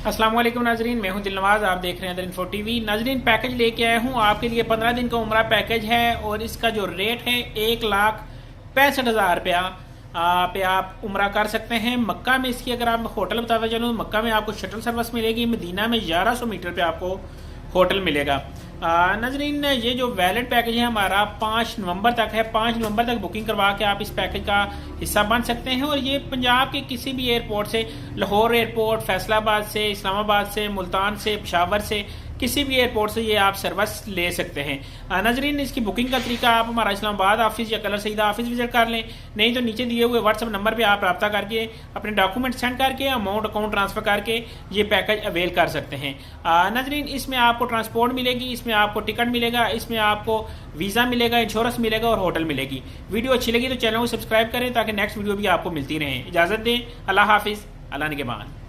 अस्सलाम वालेकुम नाजरीन, मैं हूं दिलनवाज। आप देख रहे हैं इन्फो टीवी। नाजरीन, पैकेज लेके आया हूं आपके लिए। 15 दिन का उम्रा पैकेज है और इसका जो रेट है 1,65,000 रुपया पे आप उम्रा कर सकते हैं। मक्का में इसकी अगर आप होटल बताता चलूँ, मक्का में आपको शटल सर्विस मिलेगी। मदीना में 1100 मीटर पे आपको होटल मिलेगा। नाजरीन, ये जो वैलिड पैकेज है हमारा 5 नवंबर तक है। 5 नवंबर तक बुकिंग करवा के आप इस पैकेज का हिस्सा बन सकते हैं और ये पंजाब के किसी भी एयरपोर्ट से, लाहौर एयरपोर्ट, फैसलाबाद से, इस्लामाबाद से, मुल्तान से, पेशावर से, किसी भी एयरपोर्ट से ये आप सर्विस ले सकते हैं। नाजरीन, इसकी बुकिंग का तरीका आप हमारा इस्लामाबाद ऑफिस या कलर सईदा ऑफिस विजिट कर लें, नहीं तो नीचे दिए हुए व्हाट्सएप नंबर पे आप रब्ता करके अपने डॉक्यूमेंट सेंड करके अमाउंट अकाउंट ट्रांसफर करके ये पैकेज अवेल कर सकते हैं। नाजरीन, इसमें आपको ट्रांसपोर्ट मिलेगी, इसमें आपको टिकट मिलेगा, इसमें आपको वीज़ा मिलेगा, इंश्योरेंस मिलेगा और होटल मिलेगी। वीडियो अच्छी लगी तो चैनल को सब्सक्राइब करें ताकि नेक्स्ट वीडियो भी आपको मिलती रहे। इजाज़त दें। अल्लाह हाफिज़। अल्लाह निगहबान।